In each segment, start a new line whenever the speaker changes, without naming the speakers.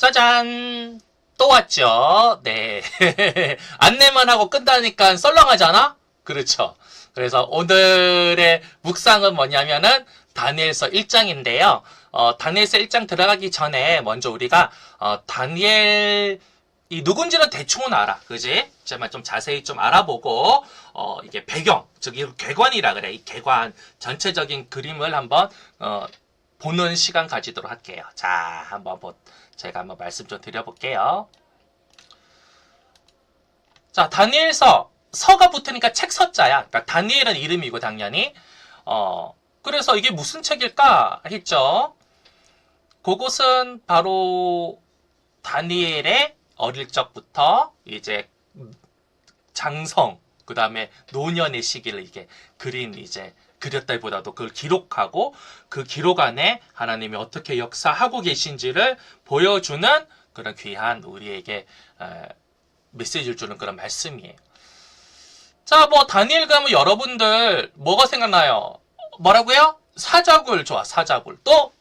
짜잔! 또 왔죠? 네. 안내만 하고 끝나니까 썰렁하잖아? 그렇죠. 그래서 오늘의 묵상은 뭐냐면은 다니엘서 1장인데요. 다니엘서 1장 들어가기 전에 먼저 우리가 다니엘이 누군지는 대충은 알아. 그지? 하지만 좀 자세히 좀 알아보고 이게 배경, 즉 이 궤관이라 그래. 이 궤관 전체적인 그림을 한번 보는 시간 가지도록 할게요. 자, 제가 한번 말씀 좀 드려볼게요. 자, 다니엘서, 서가 붙으니까 책 서자야. 그러니까 다니엘은 이름이고 당연히. 그래서 이게 무슨 책일까 했죠. 그것은 바로 다니엘의 어릴 적부터 이제 장성, 그 다음에 노년의 시기를 이게 그렸다기보다도 그걸 기록하고 그 기록 안에 하나님이 어떻게 역사하고 계신지를 보여주는 그런 귀한 우리에게 메시지를 주는 그런 말씀이에요. 자, 뭐 다니엘 가면 여러분들 뭐가 생각나요? 뭐라고요? 사자굴 좋아, 사자굴. 또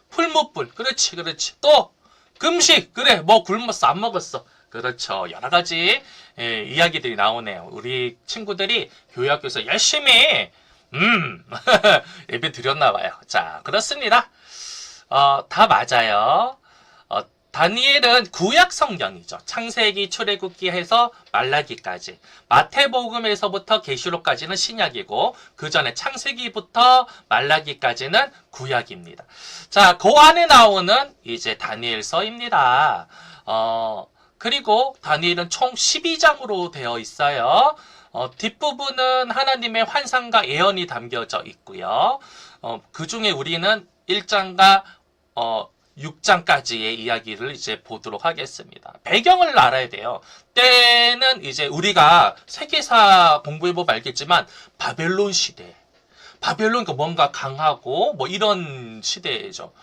풀무불, 그렇지. 또 금식, 그래, 뭐 굶었어, 안 먹었어. 그렇죠. 여러 가지 이야기들이 나오네요. 우리 친구들이 교회학교에서 열심히 예배 드렸나 봐요. 자, 그렇습니다. 다 맞아요. 다니엘은 구약 성경이죠. 창세기, 출애굽기 해서 말라기까지. 마태복음에서부터 계시록까지는 신약이고 그 전에 창세기부터 말라기까지는 구약입니다. 자, 그 안에 나오는 이제 다니엘서입니다. 그리고 다니엘은 총 12장으로 되어 있어요. 뒷부분은 하나님의 환상과 예언이 담겨져 있고요. 그 중에 우리는 1장과 6장까지의 이야기를 이제 보도록 하겠습니다. 배경을 알아야 돼요. 때는 이제 우리가 세계사 공부해보면 알겠지만 바벨론 시대. 바벨론 뭔가 강하고 뭐 이런 시대죠.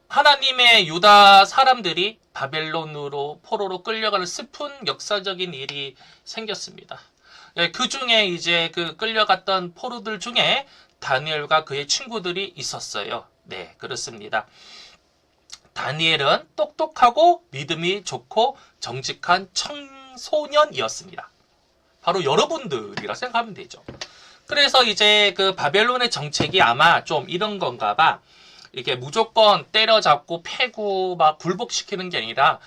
하나님의 유다 사람들이 바벨론으로 포로로 끌려가는 슬픈 역사적인 일이 생겼습니다. 그 중에 이제 그 끌려갔던 포로들 중에 다니엘과 그의 친구들이 있었어요. 네, 그렇습니다. 다니엘은 똑똑하고 믿음이 좋고 정직한 청소년이었습니다. 바로 여러분들이라 생각하면 되죠. 그래서 이제 그 바벨론의 정책이 아마 좀 이런 건가 봐. 이게 무조건 때려잡고 패고 막 굴복시키는 게 아니라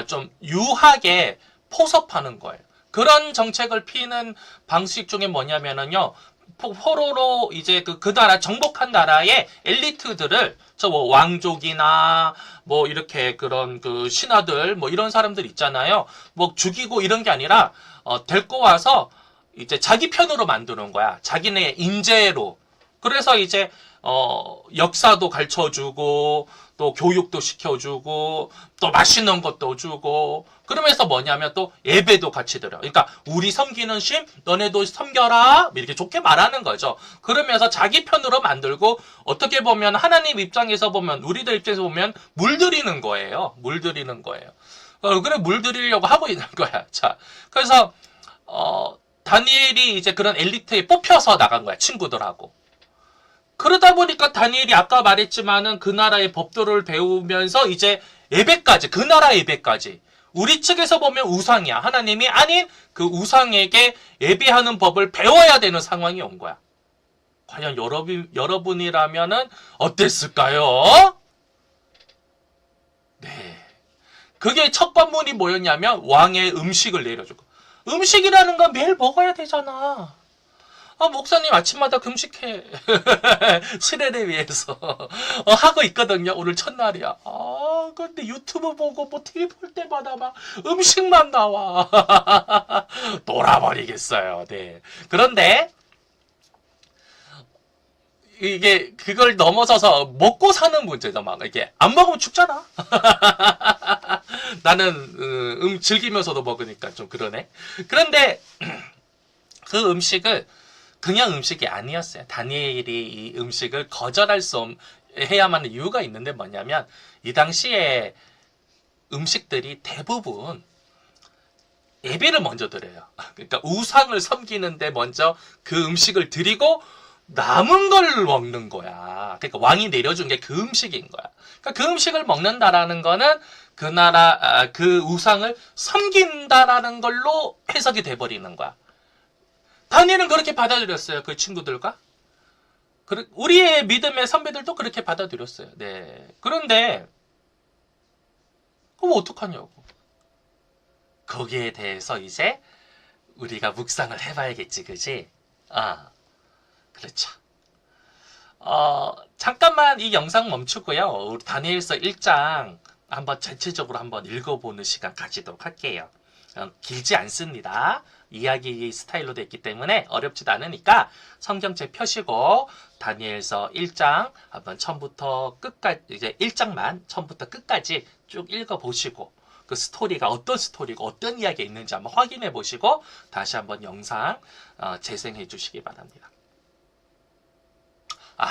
좀 유하게 포섭하는 거예요. 그런 정책을 피는 방식 중에 뭐냐면은요. 포로로 이제 그 나라 정복한 나라의 엘리트들을 뭐 왕족이나 뭐 이렇게 그런 그 신하들 뭐 이런 사람들 있잖아요. 뭐 죽이고 이런 게 아니라 데리고 와서 이제 자기 편으로 만드는 거야. 자기네 인재로. 그래서 이제 역사도 가르쳐주고 또 교육도 시켜주고 또 맛있는 것도 주고 그러면서 뭐냐면 또 예배도 같이 드려. 그러니까 우리 섬기는 심 너네도 섬겨라 이렇게 좋게 말하는 거죠. 그러면서 자기 편으로 만들고 어떻게 보면 하나님 입장에서 보면 우리들 입장에서 보면 물들이는 거예요. 물들이는 거예요. 그래 물들이려고 하고 있는 거야. 자, 그래서 다니엘이 이제 그런 엘리트에 뽑혀서 나간 거야. 친구들하고. 그러다 보니까 다니엘이 아까 말했지만은 그 나라의 법도를 배우면서 이제 예배까지, 그 나라 예배까지. 우리 측에서 보면 우상이야. 하나님이 아닌 그 우상에게 예배하는 법을 배워야 되는 상황이 온 거야. 과연 여러분이라면은 어땠을까요? 네. 그게 첫 관문이 뭐였냐면 왕의 음식을 내려주고. 음식이라는 건 매일 먹어야 되잖아. 목사님 아침마다 금식해. 수련회 위해서. 하고 있거든요. 오늘 첫날이야. 근데 유튜브 보고 뭐 TV 볼 때마다 막 음식만 나와. 놀아버리겠어요. 네. 그런데, 이게, 그걸 넘어서서 먹고 사는 문제죠. 막, 이게, 안 먹으면 죽잖아. 나는, 즐기면서도 먹으니까 좀 그러네. 그런데, 그 음식을, 그냥 음식이 아니었어요. 다니엘이 이 음식을 거절할 수 해야만 하는 이유가 있는데 뭐냐면 이 당시에 음식들이 대부분 예배를 먼저 드려요. 그러니까 우상을 섬기는데 먼저 그 음식을 드리고 남은 걸 먹는 거야. 그러니까 왕이 내려준 게 그 음식인 거야. 그러니까 그 음식을 먹는다라는 거는 그 나라, 그 우상을 섬긴다라는 걸로 해석이 돼버리는 거야. 다니엘은 그렇게 받아들였어요. 그 친구들과. 우리의 믿음의 선배들도 그렇게 받아들였어요. 네. 그런데, 그럼 어떡하냐고. 거기에 대해서 이제 우리가 묵상을 해봐야겠지, 그지? 그렇죠. 잠깐만 이 영상 멈추고요. 우리 다니엘서 1장 한번 전체적으로 한번 읽어보는 시간 가지도록 할게요. 길지 않습니다. 이야기 스타일로 됐기 때문에 어렵지도 않으니까 성경책 펴시고 다니엘서 1장 한번 처음부터 끝까지 이제 1장만 처음부터 끝까지 쭉 읽어보시고 그 스토리가 어떤 스토리고 어떤 이야기가 있는지 한번 확인해 보시고 다시 한번 영상 재생해 주시기 바랍니다.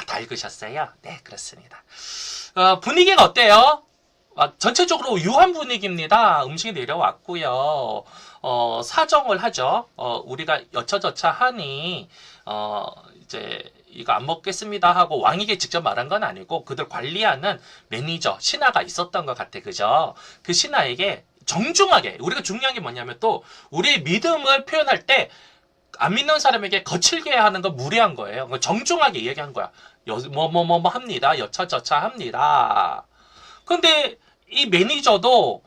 다 읽으셨어요? 네, 그렇습니다. 분위기가 어때요? 전체적으로 유한 분위기입니다. 음식이 내려왔고요. 사정을 하죠. 우리가 여차저차 하니 이제 이거 안 먹겠습니다 하고 왕에게 직접 말한 건 아니고 그들 관리하는 매니저, 신하가 있었던 것 같아. 그죠? 그 신하에게 정중하게, 우리가 중요한 게 뭐냐면 또 우리의 믿음을 표현할 때 안 믿는 사람에게 거칠게 하는 건 무례한 거예요. 정중하게 얘기한 거야. 뭐 합니다. 여차저차 합니다. 근데 이 매니저도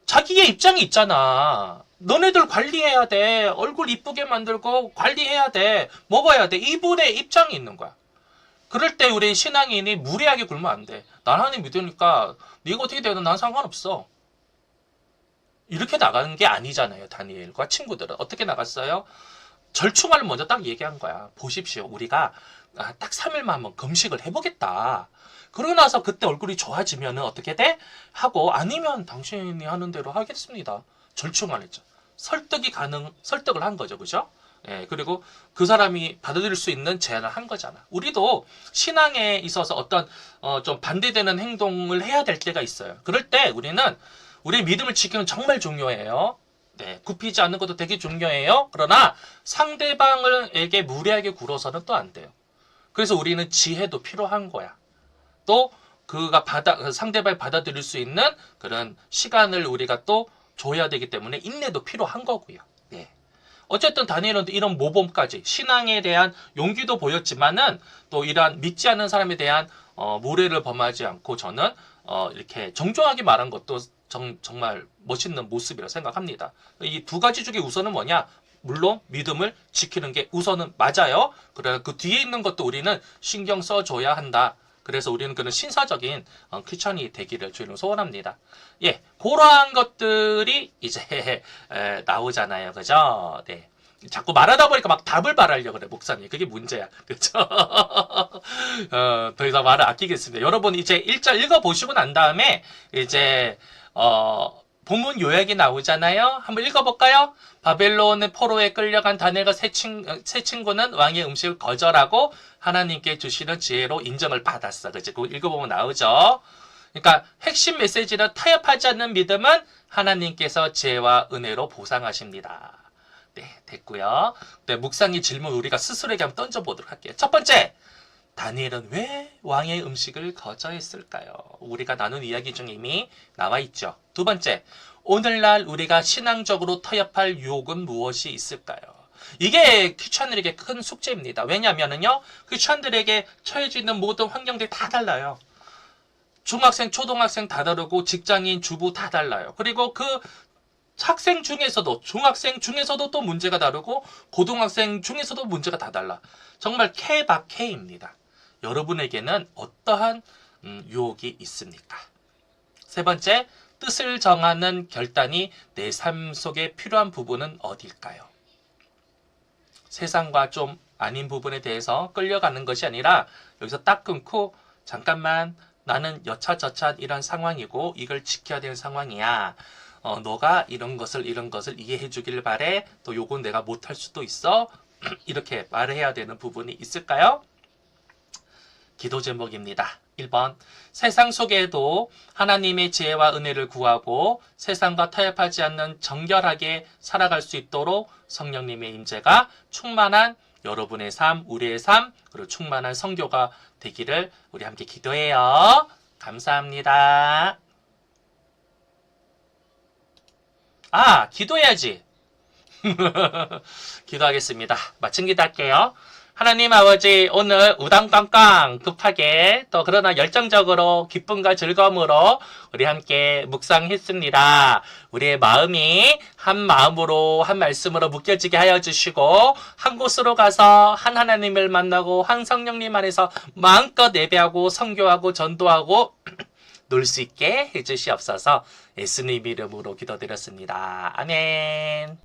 자기의 입장이 있잖아. 너네들 관리해야 돼. 얼굴 이쁘게 만들고 관리해야 돼. 먹어야 돼. 이분의 입장이 있는 거야. 그럴 때 우리 신앙인이 무례하게 굴면 안 돼. 난 하나님 믿으니까 네가 어떻게 되든 난 상관없어. 이렇게 나가는 게 아니잖아요. 다니엘과 친구들은. 어떻게 나갔어요? 절충화를 먼저 딱 얘기한 거야. 보십시오. 우리가 딱 3일만 한번 금식을 해보겠다. 그러고 나서 그때 얼굴이 좋아지면 어떻게 돼? 하고 아니면 당신이 하는 대로 하겠습니다. 절충화를 했죠. 설득을 한 거죠. 그죠? 예, 그리고 그 사람이 받아들일 수 있는 제안을 한 거잖아. 우리도 신앙에 있어서 어떤 좀 반대되는 행동을 해야 될 때가 있어요. 그럴 때 우리는 우리의 믿음을 지키는 정말 중요해요. 네, 굽히지 않는 것도 되게 중요해요. 그러나 상대방에게 무례하게 굴어서는 또 안 돼요. 그래서 우리는 지혜도 필요한 거야. 또 그가 상대방이 받아들일 수 있는 그런 시간을 우리가 또 줘야 되기 때문에 인내도 필요한 거고요. 네. 어쨌든 다니엘은 이런 모범까지 신앙에 대한 용기도 보였지만은 또 이러한 믿지 않는 사람에 대한 무례를 범하지 않고 저는 이렇게 정중하게 말한 것도 정말 멋있는 모습이라고 생각합니다. 이 두 가지 중에 우선은 뭐냐? 물론 믿음을 지키는 게 우선은 맞아요. 그래 그 뒤에 있는 것도 우리는 신경 써줘야 한다. 그래서 우리는 그런 신사적인 크리스천이 되기를 주님으로 소원합니다. 예, 그러한 것들이 이제 나오잖아요. 그죠? 네. 자꾸 말하다 보니까 막 답을 말하려고 그래, 목사님. 그게 문제야. 그쵸? 더 이상 말을 아끼겠습니다. 여러분, 이제 1절 읽어보시고 난 다음에, 이제, 본문 요약이 나오잖아요. 한번 읽어볼까요? 바벨론의 포로에 끌려간 다니엘과 세 친구는 왕의 음식을 거절하고 하나님께 주시는 지혜로 인정을 받았어. 그치? 그거 읽어보면 나오죠. 그러니까 핵심 메시지는 타협하지 않는 믿음은 하나님께서 지혜와 은혜로 보상하십니다. 네, 됐고요. 네, 묵상의 질문 우리가 스스로에게 한번 던져보도록 할게요. 첫 번째, 다니엘은 왜 왕의 음식을 거절했을까요? 우리가 나눈 이야기 중에 이미 나와 있죠. 두 번째, 오늘날 우리가 신앙적으로 타협할 유혹은 무엇이 있을까요? 이게 크리스천들에게 큰 숙제입니다. 왜냐하면요, 크리스천들에게 처해져 있는 모든 환경들이 다 달라요. 중학생, 초등학생 다 다르고 직장인, 주부 다 달라요. 그리고 그 학생 중에서도, 중학생 중에서도 또 문제가 다르고 고등학생 중에서도 문제가 다 달라. 정말 케바케입니다. 여러분에게는 어떠한 유혹이 있습니까? 세 번째, 뜻을 정하는 결단이 내 삶 속에 필요한 부분은 어딜까요? 세상과 좀 아닌 부분에 대해서 끌려가는 것이 아니라 여기서 딱 끊고 잠깐만 나는 여차저차 이런 상황이고 이걸 지켜야 되는 상황이야. 너가 이런 것을 이해해 주길 바래. 또 요건 내가 못할 수도 있어. 이렇게 말을 해야 되는 부분이 있을까요? 기도 제목입니다. 1번, 세상 속에도 하나님의 지혜와 은혜를 구하고 세상과 타협하지 않는 정결하게 살아갈 수 있도록 성령님의 임재가 충만한 여러분의 삶, 우리의 삶, 그리고 충만한 선교가 되기를 우리 함께 기도해요. 감사합니다. 아, 기도해야지. 기도하겠습니다. 마침 기도할게요. 하나님 아버지, 오늘 우당깡깡 급하게 또 그러나 열정적으로 기쁨과 즐거움으로 우리 함께 묵상했습니다. 우리의 마음이 한 마음으로 한 말씀으로 묶여지게 하여 주시고 한 곳으로 가서 한 하나님을 만나고 한 성령님 안에서 마음껏 예배하고 선교하고 전도하고 놀 수 있게 해주시옵소서. 예수님 이름으로 기도드렸습니다. 아멘.